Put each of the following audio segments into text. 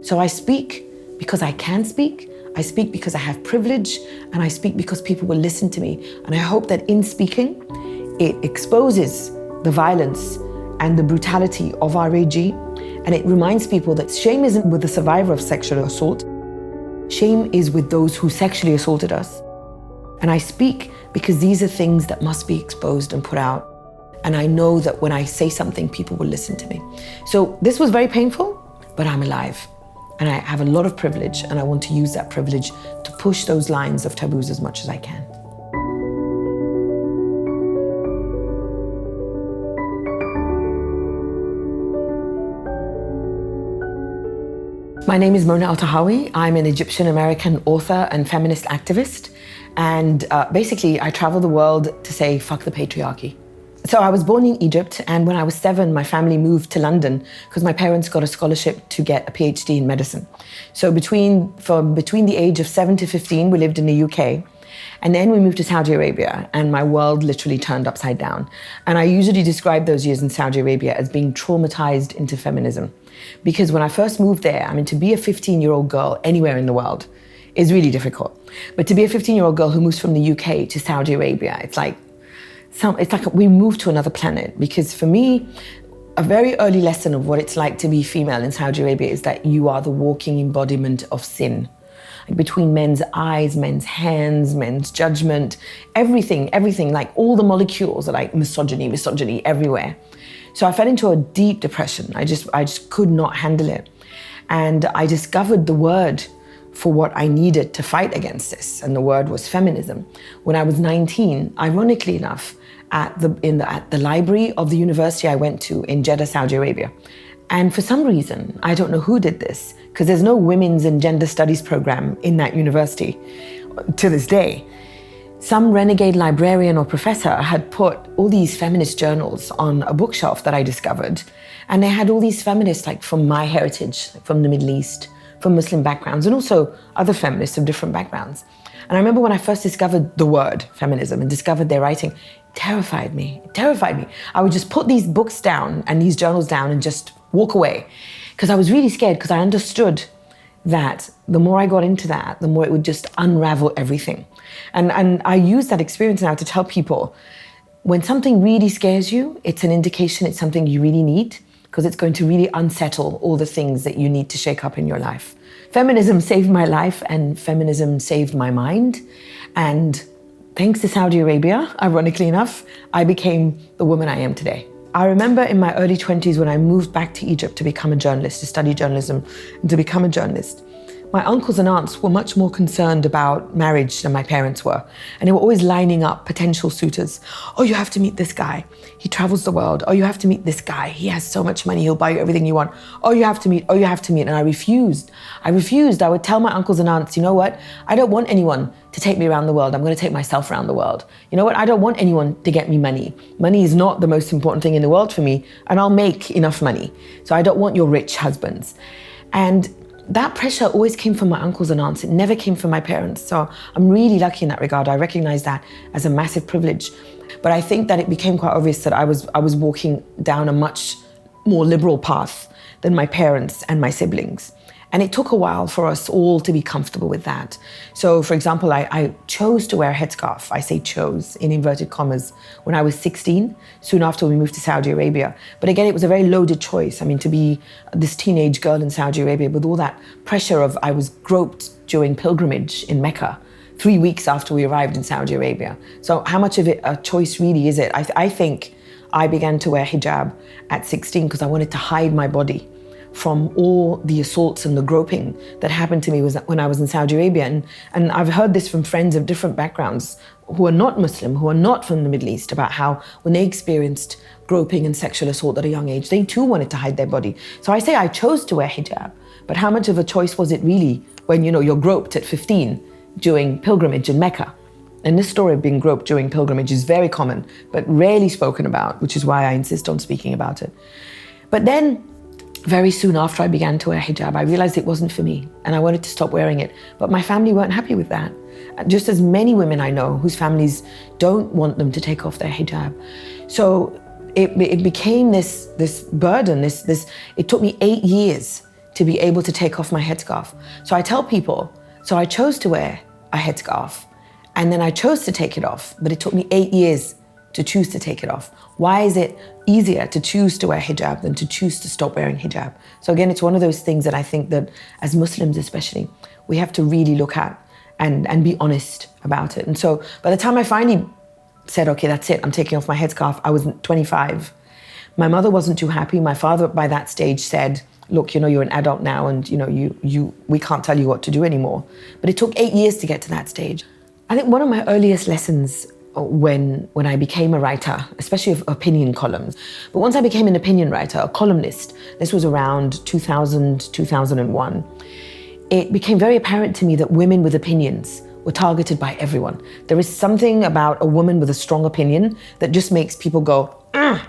So I speak because I can speak. I speak because I have privilege, and I speak because people will listen to me. And I hope that in speaking, it exposes the violence and the brutality of our regime, and it reminds people that shame isn't with the survivor of sexual assault. Shame is with those who sexually assaulted us. And I speak because these are things that must be exposed and put out. And I know that when I say something, people will listen to me. So this was very painful, but I'm alive. And I have a lot of privilege, and I want to use that privilege to push those lines of taboos as much as I can. My name is Mona Eltahawy. I'm an Egyptian-American author and feminist activist. And basically, I travel the world to say, fuck the patriarchy. So I was born in Egypt, and when I was 7, my family moved to London because my parents got a scholarship to get a PhD in medicine. So between the age of 7 to 15, we lived in the UK. And then we moved to Saudi Arabia, and my world literally turned upside down. And I usually describe those years in Saudi Arabia as being traumatized into feminism. Because when I first moved there, I mean, to be a 15-year-old girl anywhere in the world is really difficult. But to be a 15-year-old girl who moves from the UK to Saudi Arabia, it's like we moved to another planet. Because for me, a very early lesson of what it's like to be female in Saudi Arabia is that you are the walking embodiment of sin. Between men's eyes, men's hands, men's judgment, everything, like all the molecules are like misogyny everywhere. So I fell into a deep depression. I just could not handle it. And I discovered the word for what I needed to fight against this, and the word was feminism. When I was 19, ironically enough, at the library of the university I went to in Jeddah, Saudi Arabia. And for some reason, I don't know who did this, because there's no women's and gender studies program in that university to this day. Some renegade librarian or professor had put all these feminist journals on a bookshelf that I discovered. And they had all these feminists like from my heritage, like from the Middle East, from Muslim backgrounds, and also other feminists of different backgrounds. And I remember when I first discovered the word feminism and discovered their writing, it terrified me. I would just put these books down and these journals down and just walk away. Because I was really scared, because I understood that the more I got into that, the more it would just unravel everything. And I use that experience now to tell people, when something really scares you, it's an indication it's something you really need, because it's going to really unsettle all the things that you need to shake up in your life. Feminism saved my life, and feminism saved my mind. And thanks to Saudi Arabia, ironically enough, I became the woman I am today. I remember in my early 20s when I moved back to Egypt to become a journalist, to study journalism and to become a journalist. My uncles and aunts were much more concerned about marriage than my parents were. And they were always lining up potential suitors. Oh, you have to meet this guy. He travels the world. Oh, you have to meet this guy. He has so much money. He'll buy you everything you want. Oh, you have to meet. And I refused. I would tell my uncles and aunts, you know what? I don't want anyone to take me around the world. I'm going to take myself around the world. You know what? I don't want anyone to get me money. Money is not the most important thing in the world for me, and I'll make enough money. So I don't want your rich husbands. And that pressure always came from my uncles and aunts. It never came from my parents. So I'm really lucky in that regard. I recognize that as a massive privilege. But I think that it became quite obvious that I was walking down a much more liberal path than my parents and my siblings. And it took a while for us all to be comfortable with that. So, for example, I chose to wear a headscarf. I say chose, in inverted commas, when I was 16, soon after we moved to Saudi Arabia. But again, it was a very loaded choice. I mean, to be this teenage girl in Saudi Arabia with all that pressure of, I was groped during pilgrimage in Mecca, 3 weeks after we arrived in Saudi Arabia. So how much of it a choice really is it? I think I began to wear hijab at 16 because I wanted to hide my body from all the assaults and the groping that happened to me when I was in Saudi Arabia. And I've heard this from friends of different backgrounds who are not Muslim, who are not from the Middle East, about how when they experienced groping and sexual assault at a young age, they too wanted to hide their body. So I say I chose to wear hijab, but how much of a choice was it really when, you know, you're groped at 15 during pilgrimage in Mecca? And this story of being groped during pilgrimage is very common, but rarely spoken about, which is why I insist on speaking about it. But then, very soon after I began to wear hijab, I realized it wasn't for me and I wanted to stop wearing it. But my family weren't happy with that. Just as many women I know whose families don't want them to take off their hijab. So it became this burden, it took me 8 years to be able to take off my headscarf. So I tell people, so I chose to wear a headscarf and then I chose to take it off, but it took me 8 years to choose to take it off. Why is it easier to choose to wear hijab than to choose to stop wearing hijab? So again, it's one of those things that I think that as Muslims especially, we have to really look at and be honest about it. And so by the time I finally said, okay, that's it, I'm taking off my headscarf, I was 25. My mother wasn't too happy. My father by that stage said, look, you're an adult now and we can't tell you what to do anymore. But it took 8 years to get to that stage. I think one of my earliest lessons when I became a writer, especially of opinion columns, but once I became an opinion writer, a columnist, this was around 2000, 2001, it became very apparent to me that women with opinions were targeted by everyone. There is something about a woman with a strong opinion that just makes people go, ah.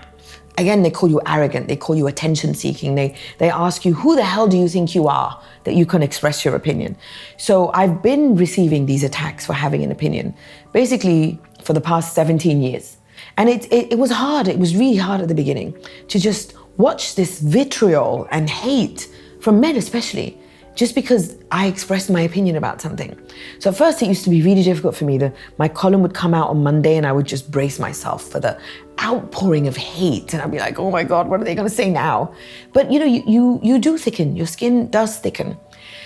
Again, they call you arrogant, they call you attention-seeking, they ask you, who the hell do you think you are that you can express your opinion? So I've been receiving these attacks for having an opinion, basically for the past 17 years. And it was hard, it was really hard at the beginning to just watch this vitriol and hate from men especially, just because I expressed my opinion about something. So at first it used to be really difficult for me. My column would come out on Monday and I would just brace myself for the outpouring of hate. And I'd be like, oh my God, what are they gonna say now? But you do thicken, your skin does thicken.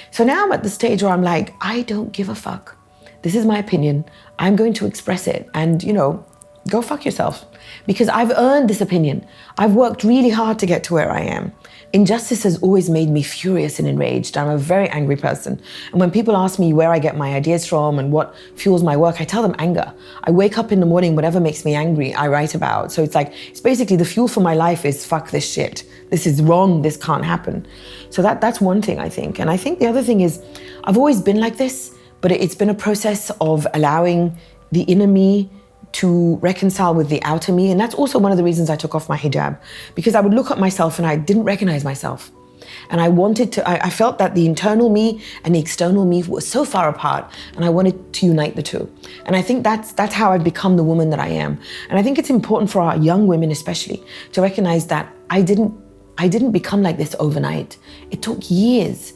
So now I'm at the stage where I'm like, I don't give a fuck. This is my opinion. I'm going to express it and go fuck yourself. Because I've earned this opinion. I've worked really hard to get to where I am. Injustice has always made me furious and enraged. I'm a very angry person. And when people ask me where I get my ideas from and what fuels my work, I tell them anger. I wake up in the morning, whatever makes me angry, I write about. So it's basically the fuel for my life is fuck this shit. This is wrong, this can't happen. So that's one thing I think. And I think the other thing is, I've always been like this, but it's been a process of allowing the inner me to reconcile with the outer me. And that's also one of the reasons I took off my hijab, because I would look at myself and I didn't recognize myself. And I felt that the internal me and the external me were so far apart, and I wanted to unite the two. And I think that's how I've become the woman that I am. And I think it's important for our young women especially to recognize that I didn't become like this overnight. It took years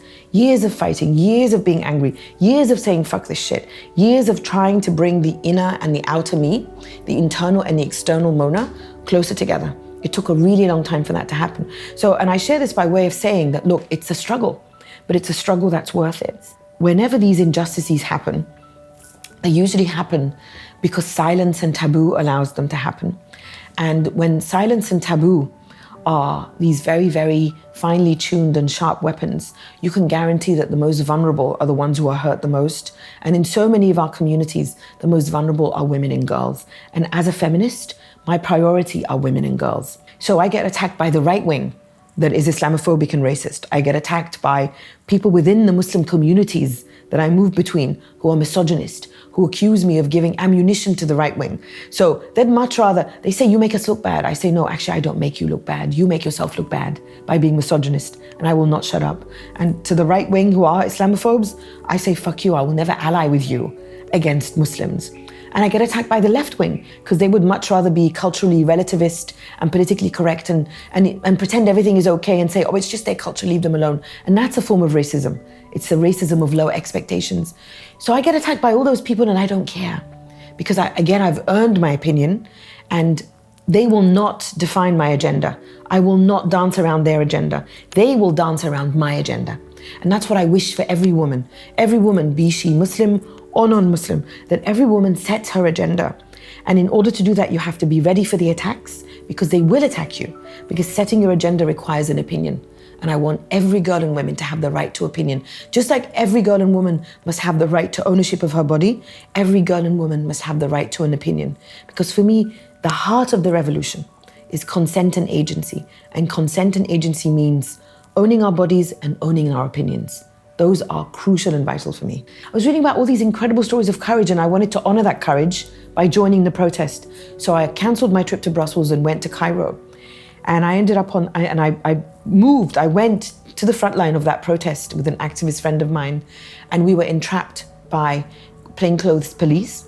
of fighting, years of being angry, years of saying fuck this shit, years of trying to bring the inner and the outer me, the internal and the external Mona, closer together. It took a really long time for that to happen. So, and I share this by way of saying that, look, it's a struggle, but it's a struggle that's worth it. Whenever these injustices happen, they usually happen because silence and taboo allows them to happen. And when silence and taboo are these very, very finely tuned and sharp weapons, you can guarantee that the most vulnerable are the ones who are hurt the most. And in so many of our communities, the most vulnerable are women and girls. And as a feminist, my priority are women and girls. So I get attacked by the right wing that is Islamophobic and racist. I get attacked by people within the Muslim communities that I move between who are misogynist, who accuse me of giving ammunition to the right wing. So they'd much rather, they say, you make us look bad. I say, no, actually, I don't make you look bad. You make yourself look bad by being misogynist, and I will not shut up. And to the right wing who are Islamophobes, I say, fuck you, I will never ally with you against Muslims. And I get attacked by the left wing because they would much rather be culturally relativist and politically correct and pretend everything is okay and say, oh, it's just their culture, leave them alone. And that's a form of racism. It's the racism of low expectations. So I get attacked by all those people and I don't care because I've earned my opinion and they will not define my agenda. I will not dance around their agenda. They will dance around my agenda. And that's what I wish for every woman, be she Muslim or non-Muslim, that every woman sets her agenda. And in order to do that, you have to be ready for the attacks because they will attack you, because setting your agenda requires an opinion. And I want every girl and woman to have the right to opinion. Just like every girl and woman must have the right to ownership of her body, every girl and woman must have the right to an opinion. Because for me, the heart of the revolution is consent and agency. And consent and agency means owning our bodies and owning our opinions. Those are crucial and vital for me. I was reading about all these incredible stories of courage and I wanted to honor that courage by joining the protest. So I canceled my trip to Brussels and went to Cairo. And I ended up I went to the front line of that protest with an activist friend of mine, and we were entrapped by plainclothes police.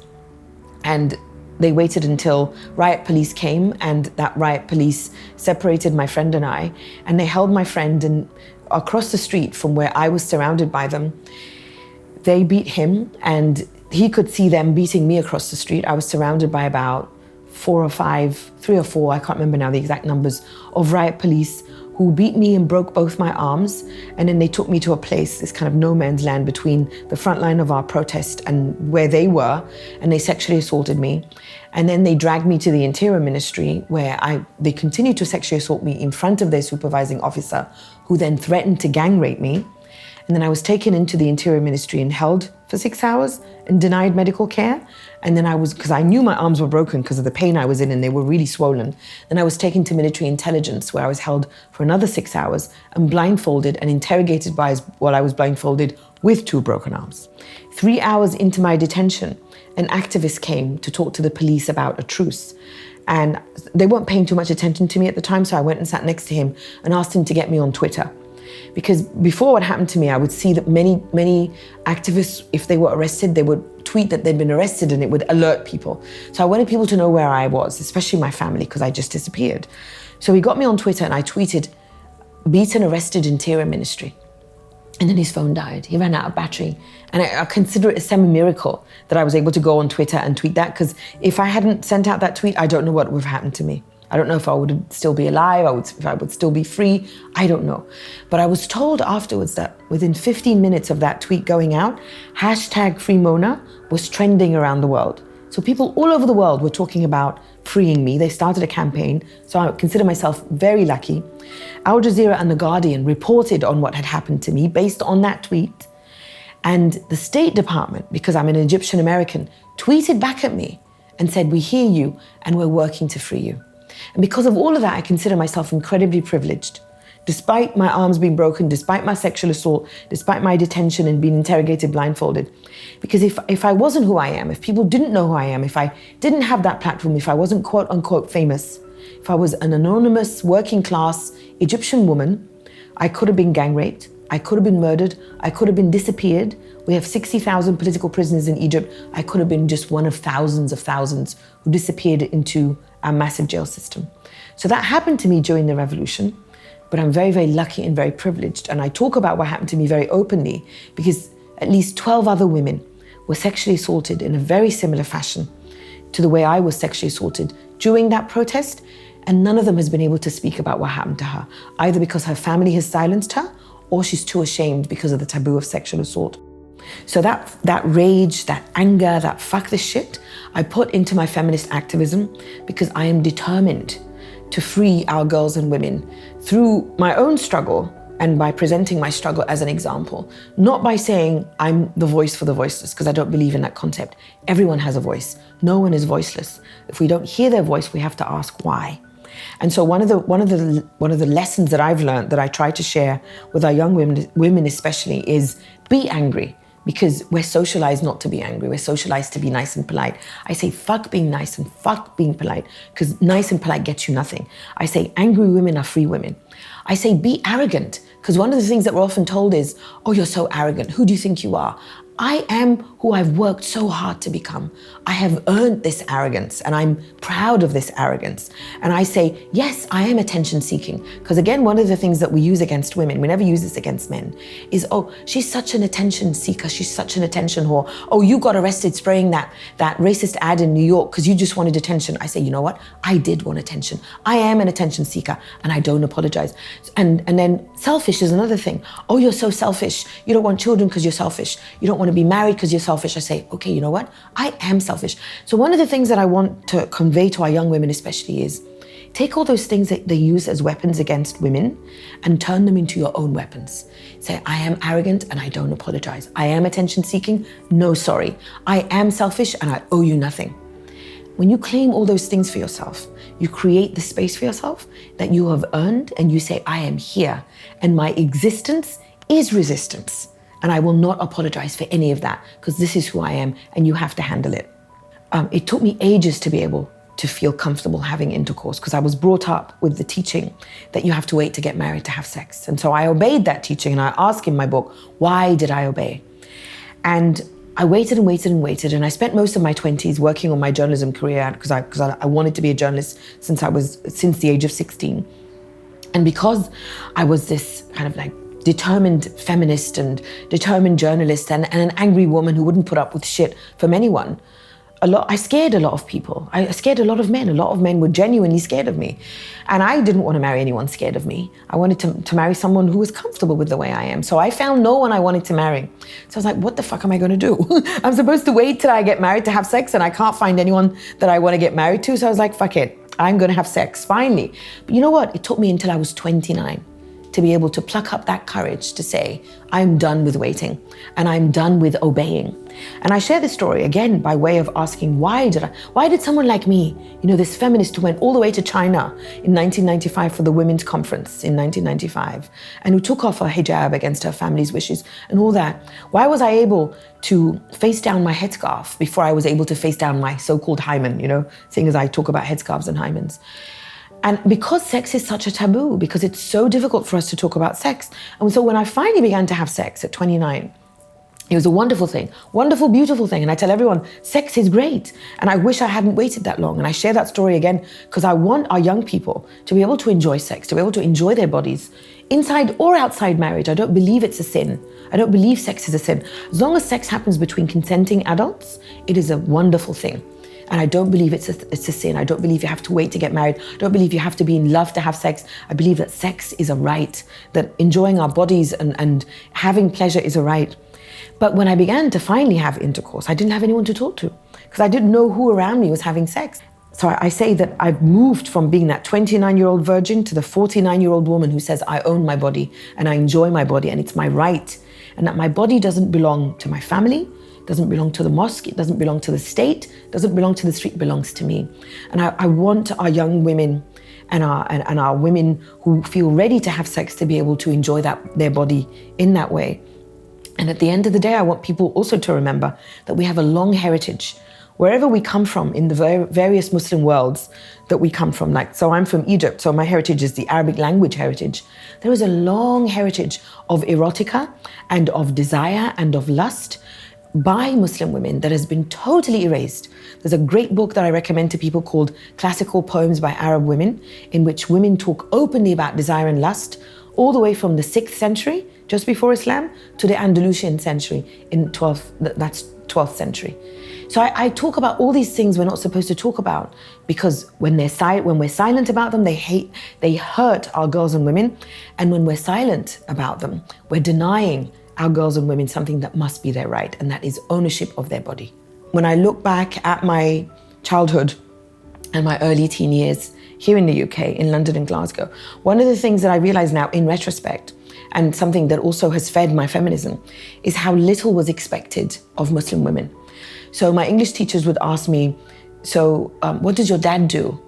And they waited until riot police came, and that riot police separated my friend and I, and they held my friend and across the street from where I was surrounded by them. They beat him, and he could see them beating me across the street. I was surrounded by about 4 or 5, 3 or 4, I can't remember now the exact numbers, of riot police who beat me and broke both my arms. And then they took me to a place, this kind of no man's land between the front line of our protest and where they were, and they sexually assaulted me. And then they dragged me to the Interior Ministry, where they continued to sexually assault me in front of their supervising officer, who then threatened to gang rape me. And then I was taken into the Interior Ministry and held for 6 hours and denied medical care. And then because I knew my arms were broken because of the pain I was in and they were really swollen. Then I was taken to military intelligence, where I was held for another 6 hours and blindfolded and interrogated while I was blindfolded with 2 broken arms. 3 hours into my detention, an activist came to talk to the police about a truce. And they weren't paying too much attention to me at the time, so I went and sat next to him and asked him to get me on Twitter. Because before what happened to me, I would see that many activists, if they were arrested, they would tweet that they'd been arrested and it would alert people. So I wanted people to know where I was, especially my family, because I just disappeared. So he got me on Twitter and I tweeted, "Beat and arrested Interior Ministry." And then his phone died. He ran out of battery. And I consider it a semi-miracle that I was able to go on Twitter and tweet that, because if I hadn't sent out that tweet, I don't know what would have happened to me. I don't know if I would still be alive, if I would still be free, I don't know. But I was told afterwards that within 15 minutes of that tweet going out, #FreeMona was trending around the world. So people all over the world were talking about freeing me. They started a campaign, so I consider myself very lucky. Al Jazeera and The Guardian reported on what had happened to me based on that tweet. And the State Department, because I'm an Egyptian American, tweeted back at me and said, "We hear you and we're working to free you." And because of all of that, I consider myself incredibly privileged. Despite my arms being broken, despite my sexual assault, despite my detention and being interrogated blindfolded. Because if I wasn't who I am, if people didn't know who I am, if I didn't have that platform, if I wasn't quote unquote famous, if I was an anonymous working class Egyptian woman, I could have been gang raped, I could have been murdered, I could have been disappeared. We have 60,000 political prisoners in Egypt. I could have been just one of thousands who disappeared into our massive jail system. So that happened to me during the revolution, but I'm very, very lucky and very privileged. And I talk about what happened to me very openly because at least 12 other women were sexually assaulted in a very similar fashion to the way I was sexually assaulted during that protest. And none of them has been able to speak about what happened to her, either because her family has silenced her or she's too ashamed because of the taboo of sexual assault. So that rage, that anger, that fuck this shit, I put into my feminist activism because I am determined to free our girls and women through my own struggle and by presenting my struggle as an example, not by saying I'm the voice for the voiceless, because I don't believe in that concept. Everyone has a voice. No one is voiceless. If we don't hear their voice, we have to ask why. And so one of the lessons that I've learned that I try to share with our young women especially is be angry. Because we're socialized not to be angry. We're socialized to be nice and polite. I say fuck being nice and fuck being polite, because nice and polite gets you nothing. I say angry women are free women. I say be arrogant, because one of the things that we're often told is, oh, you're so arrogant. Who do you think you are? I am who I've worked so hard to become. I have earned this arrogance and I'm proud of this arrogance. And I say, yes, I am attention seeking. Because again, one of the things that we use against women, we never use this against men, is, oh, she's such an attention seeker. She's such an attention whore. Oh, you got arrested spraying that racist ad in New York because you just wanted attention. I say, you know what? I did want attention. I am an attention seeker and I don't apologize. And then selfish is another thing. Oh, you're so selfish. You don't want children because you're selfish. You don't want to be married because you're selfish. I say, okay, you know what? I am selfish. So one of the things that I want to convey to our young women especially is take all those things that they use as weapons against women and turn them into your own weapons. Say, I am arrogant and I don't apologize. I am attention seeking. No, sorry. I am selfish and I owe you nothing. When you claim all those things for yourself, you create the space for yourself that you have earned and you say, I am here and my existence is resistance. And I will not apologize for any of that because this is who I am and you have to handle it. It took me ages to be able to feel comfortable having intercourse because I was brought up with the teaching that you have to wait to get married to have sex. And so I obeyed that teaching and I ask in my book, why did I obey? And I waited and waited and waited, and I spent most of my 20s working on my journalism career because I wanted to be a journalist since the age of 16. And because I was this kind of like determined feminist and determined journalist and an angry woman who wouldn't put up with shit from anyone, I scared a lot of people. I scared a lot of men. A lot of men were genuinely scared of me. And I didn't want to marry anyone scared of me. I wanted to marry someone who was comfortable with the way I am. So I found no one I wanted to marry. So I was like, what the fuck am I going to do? I'm supposed to wait till I get married to have sex, and I can't find anyone that I want to get married to. So I was like, fuck it. I'm going to have sex, finally. But you know what? It took me until I was 29 to be able to pluck up that courage to say, I'm done with waiting and I'm done with obeying. And I share this story again by way of asking, why did someone like me, this feminist who went all the way to China in 1995 for the Women's Conference in 1995, and who took off her hijab against her family's wishes and all that, why was I able to face down my headscarf before I was able to face down my so-called hymen, seeing as I talk about headscarves and hymens? And because sex is such a taboo, because it's so difficult for us to talk about sex. And so when I finally began to have sex at 29, it was a wonderful thing, wonderful, beautiful thing. And I tell everyone, sex is great. And I wish I hadn't waited that long. And I share that story again because I want our young people to be able to enjoy sex, to be able to enjoy their bodies inside or outside marriage. I don't believe it's a sin. I don't believe sex is a sin. As long as sex happens between consenting adults, it is a wonderful thing. And I don't believe it's a sin. I don't believe you have to wait to get married. I don't believe you have to be in love to have sex. I believe that sex is a right, that enjoying our bodies and having pleasure is a right. But when I began to finally have intercourse, I didn't have anyone to talk to because I didn't know who around me was having sex. So I say that I've moved from being that 29-year-old virgin to the 49-year-old woman who says, I own my body and I enjoy my body and it's my right. And that my body doesn't belong to my family, doesn't belong to the mosque, it doesn't belong to the state, doesn't belong to the street, it belongs to me. And I want our young women and our women who feel ready to have sex to be able to enjoy their body in that way. And at the end of the day, I want people also to remember that we have a long heritage. Wherever we come from in the various Muslim worlds that we come from, so I'm from Egypt, so my heritage is the Arabic language heritage. There is a long heritage of erotica and of desire and of lust by Muslim women that has been totally erased. There's a great book that I recommend to people called Classical Poems by Arab Women, in which women talk openly about desire and lust, all the way from the 6th century, just before Islam, to the Andalusian century that's 12th century. So I talk about all these things we're not supposed to talk about because when we're silent about them, they hurt our girls and women. And when we're silent about them, we're denying our girls and women something that must be their right, and that is ownership of their body. When I look back at my childhood and my early teen years here in the UK, in London and Glasgow, one of the things that I realize now in retrospect, and something that also has fed my feminism, is how little was expected of Muslim women. So my English teachers would ask me, what does your dad do?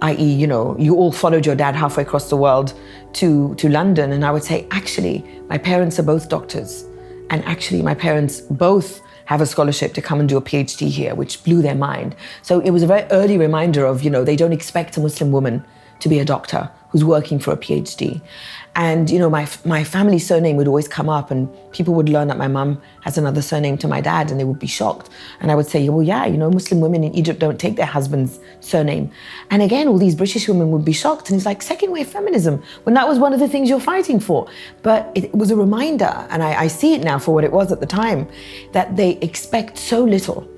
i.e., you all followed your dad halfway across the world to London. And I would say, actually, my parents are both doctors. And actually, my parents both have a scholarship to come and do a PhD here, which blew their mind. So it was a very early reminder of, they don't expect a Muslim woman to be a doctor who's working for a PhD. And, my family surname would always come up and people would learn that my mum has another surname to my dad and they would be shocked. And I would say, well, yeah, Muslim women in Egypt don't take their husband's surname. And again, all these British women would be shocked. And it's like second wave feminism, when that was one of the things you're fighting for. But it was a reminder, and I see it now for what it was at the time, that they expect so little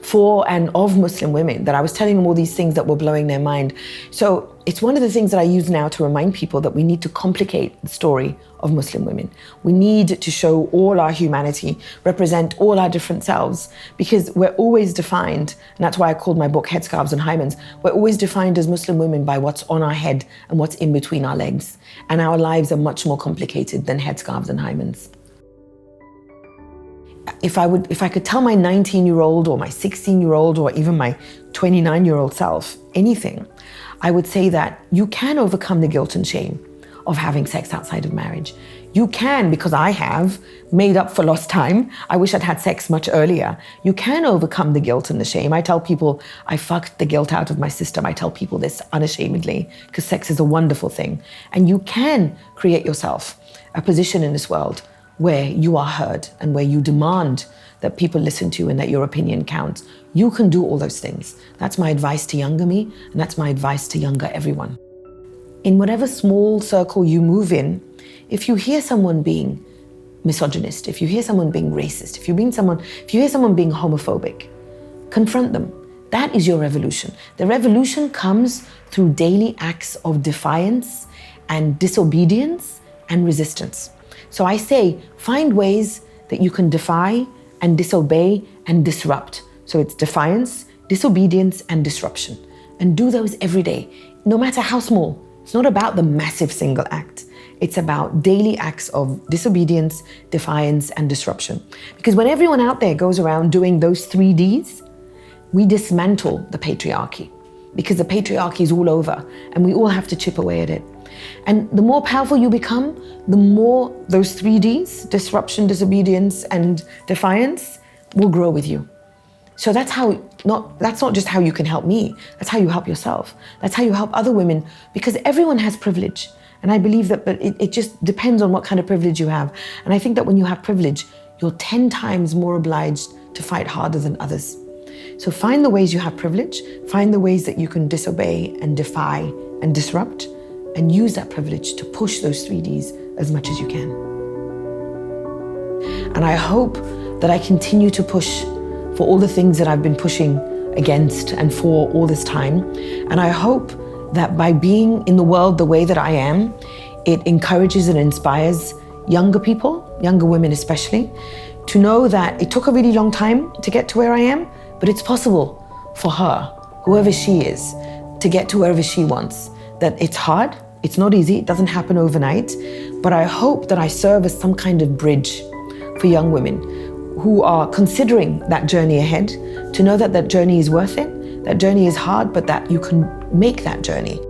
for and of Muslim women, that I was telling them all these things that were blowing their mind. So it's one of the things that I use now to remind people that we need to complicate the story of Muslim women. We need to show all our humanity, represent all our different selves, because we're always defined, and that's why I called my book Headscarves and Hymens, we're always defined as Muslim women by what's on our head and what's in between our legs. And our lives are much more complicated than headscarves and hymens. If I could tell my 19-year-old or my 16-year-old or even my 29-year-old self anything, I would say that you can overcome the guilt and shame of having sex outside of marriage. You can, because I have, made up for lost time. I wish I'd had sex much earlier. You can overcome the guilt and the shame. I tell people I fucked the guilt out of my system. I tell people this unashamedly because sex is a wonderful thing. And you can create yourself a position in this world where you are heard and where you demand that people listen to and that your opinion counts. You can do all those things. That's my advice to younger me, and that's my advice to younger everyone. In whatever small circle you move in, if you hear someone being misogynist, if you hear someone being racist, if you hear someone being homophobic, confront them. That is your revolution. The revolution comes through daily acts of defiance and disobedience and resistance. So I say, find ways that you can defy and disobey and disrupt. So it's defiance, disobedience, and disruption. And do those every day, no matter how small. It's not about the massive single act. It's about daily acts of disobedience, defiance, and disruption. Because when everyone out there goes around doing those 3 Ds, we dismantle the patriarchy, because the patriarchy is all over and we all have to chip away at it. And the more powerful you become, the more those 3 Ds, disruption, disobedience, and defiance, will grow with you. So that's not just how you can help me, that's how you help yourself. That's how you help other women, because everyone has privilege. And I believe that, but it just depends on what kind of privilege you have. And I think that when you have privilege, you're 10 times more obliged to fight harder than others. So find the ways you have privilege, find the ways that you can disobey and defy and disrupt, and use that privilege to push those 3 Ds as much as you can. And I hope that I continue to push for all the things that I've been pushing against and for all this time. And I hope that by being in the world the way that I am, it encourages and inspires younger people, younger women especially, to know that it took a really long time to get to where I am, but it's possible for her, whoever she is, to get to wherever she wants. That it's hard, it's not easy, it doesn't happen overnight, but I hope that I serve as some kind of bridge for young women who are considering that journey ahead, to know that that journey is worth it, that journey is hard, but that you can make that journey.